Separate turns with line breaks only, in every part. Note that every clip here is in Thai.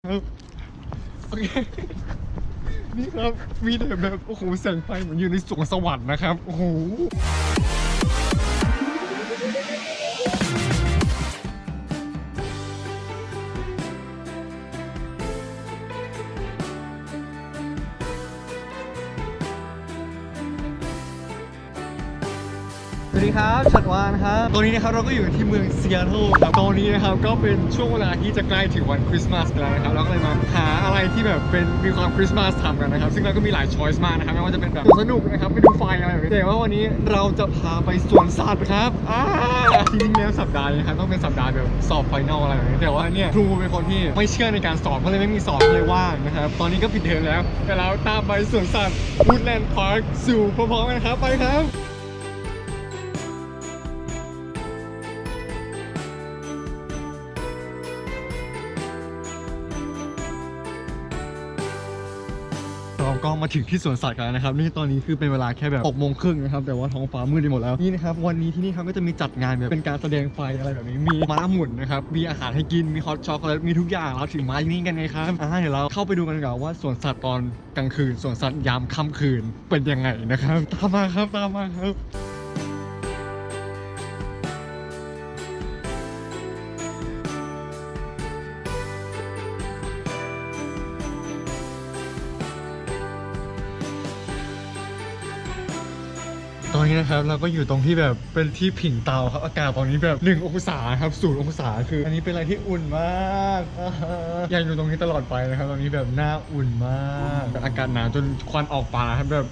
โอเคนี่ครับมีแต่แบบโอ้โหแสงไฟเหมือนอยู่ในสวงสวรรค์นะครับโอ้โหสวัสดีครับชัดวานครับตอนนี้นะครับเราก็อยู่ที่เมืองซีแอตเทิลครับตอนนี้นะครับก็เป็นช่วงเวลาที่จะใกล้ถึงวันคริสต์มาสแล้วนะครับเราก็เลยมาหาอะไรที่แบบเป็นมีความคริสต์มาสทำกันนะครับซึ่งเราก็มีหลายช้อยส์มากนะครับไม่ว่าจะเป็นแบบสนุกนะครับไปดูไฟอะไรแบบนี้แต่ว่าวันนี้เราจะพาไปสวนสัตว์ครับจริงๆแล้วสัปดาห์นี้ครับต้องเป็นสัปดาห์แบบสอบไฟนอลอะไรแบบนี้แต่ว่าเนี่ยครูเป็นคนที่ไม่เชื่อในการสอบก็เลยไม่มีสอบเลยว่างนะครับตอนนี้ก็ปิดเทอมแล้วแต่เราตามไปสวนสัตว์วูดแลนด์พาร์คสู่พร้อมๆกันครับไปครับเราก็มาถึงที่สวนสัตว์กันนะครับนี่ตอนนี้คือเป็นเวลาแค่แบบ6:30นะครับแต่ว่าท้องฟ้ามืดไปหมดแล้วนี่นะครับวันนี้ที่นี่เขาก็จะมีจัดงานแบบเป็นการแสดงไฟอะไรแบบนี้มีม้าหมุนนะครับมีอาหารให้กินมีฮอตช็อกโกแลตมีทุกอย่างเราถึงมาที่นี่กันไงครับเดี๋ยวเราเข้าไปดูกันก่อนว่าสวนสัตว์ตอนกลางคืนสวนสัตว์ยามค่ำคืนเป็นยังไงนะครับตามมาครับตามมาครับตอนนี้นะครับเราก็อยู่ตรงที่แบบเป็นที่ผิงเตาครับอากาศตอนนี้แบบ1 องศาครับ0 องศาคืออันนี้เป็นอะไรที่อุ่นมากอยากอยู่ตรงนี้ตลอดไปนะครับตอนนี้แบบหน้าอุ่นมากอากาศหนาวจนควันออกปากครับแบบ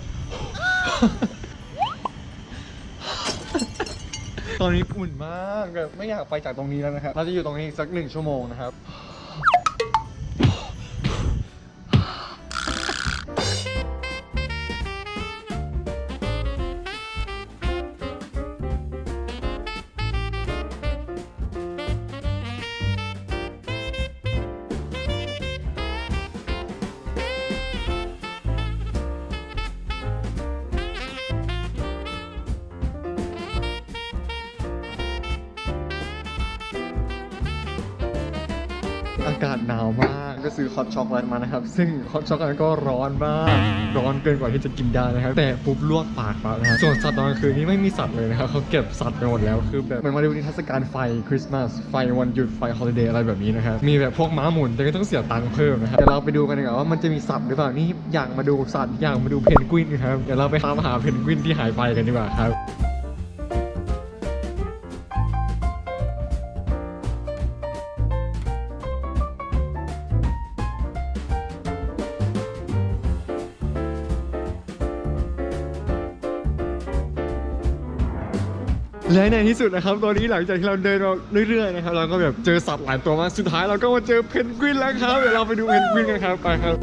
ตอนนี้อุ่นมากแบบไม่อยากไปจากตรงนี้แล้วนะครับเราจะอยู่ตรงนี้สัก1 ชั่วโมงนะครับอากาศหนาวมากก็ซื้อฮอตช็อกโกแลตมานะครับซึ่งฮอตช็อกโกแลตก็ร้อนมากร้อนเกินกว่าที่จะกินได้นะครับแต่ปุ๊บลวกปากแล้วนะครับส่วนสัตว์ตอนกลางคืนนี้ไม่มีสัตว์เลยนะครับเขาเก็บสัตว์ไปหมดแล้วคือแบบมันมาดูนิทรรศการไฟคริสต์มาสไฟวันหยุดไฟฮอลิเดย์อะไรแบบนี้นะครับมีแบบพวกม้าหมุนแต่ก็ต้องเสียตังค์เพิ่มนะครับเดี๋ยวเราไปดูกันดีกว่าว่ามันจะมีสัตว์หรือเปล่านี่อยากมาดูสัตว์อยากมาดูเพนกวินครับเดี๋ยวเราไปตามหาเพนกวินที่หายไปกันดีกว่าครับและในที่สุดนะครับตอนนี้หลังจากที่เราเดินมาเรื่อยๆนะครับเราก็แบบเจอสัตว์หลายตัวมากสุดท้ายเราก็มาเจอเพนกวินแล้วครับเดี๋ยวเราไปดูเพนกวินกันครับไปครับ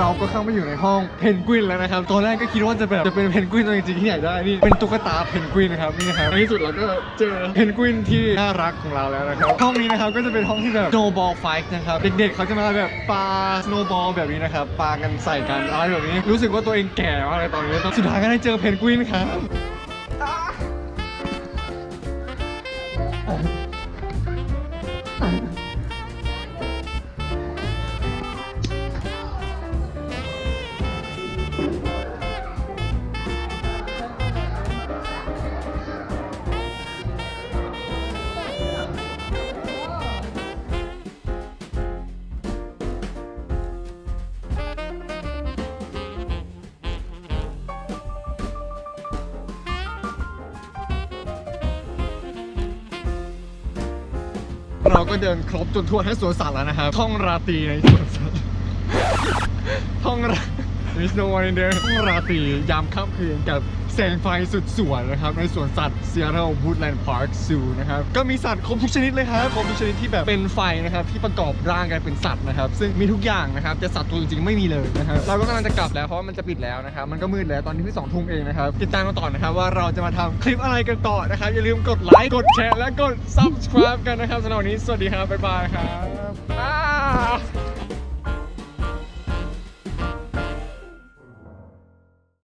เราก็เข้ามาอยู่ในห้องเพนกวินแล้วนะครับตอนแรกก็คิดว่าจะเป็นเพนกวินตัวจริงๆที่ไหนได้นี่เป็นตุ๊กตาเพนกวินนะครับนี่นะครับในที่สุดเราก็เจอเพนกวินที่น่ารักของเราแล้วนะครับห้องนี้นะครับก็จะเป็นห้องที่แบบ snowball fight นะครับเด็กๆเขาจะมาแบบปา snowball แบบนี้นะครับปากันใส่กันอะไรแบบนี้รู้สึกว่าตัวเองแก่มากเลยตอนนี้สุดท้ายก็ได้เจอเพนกวินครับเราก็เดินครบจนทั่วทั้งสวนสัตว์แล้วนะครับท่องราตรีในสวนสัตว์ท่องราThere's no one in there ท่องราตรียามค่ำคืนกับแสงไฟสุดสวยนะครับในสวนสัตว์ Seattle Woodland Park Zoo นะครับก็มีสัตว์ครบทุกชนิดเลยครับครบทุกชนิดที่แบบเป็นไฟนะครับที่ประกอบร่างกันเป็นสัตว์นะครับซึ่งมีทุกอย่างนะครับแต่สัตว์ตัวจริงๆไม่มีเลยนะครับเราก็กำลังจะกลับแล้วเพราะว่ามันจะปิดแล้วนะครับมันก็มืดแล้วตอนนี้ที่2 ทุ่มเองนะครับติดตามกันต่อนะครับว่าเราจะมาทำคลิปอะไรกันต่อนะครับอย่าลืมกดไลค์กดแชร์และกด subscribe กันนะครับสำหรับวันนี้สวัสดีครับบ๊ายบายครับ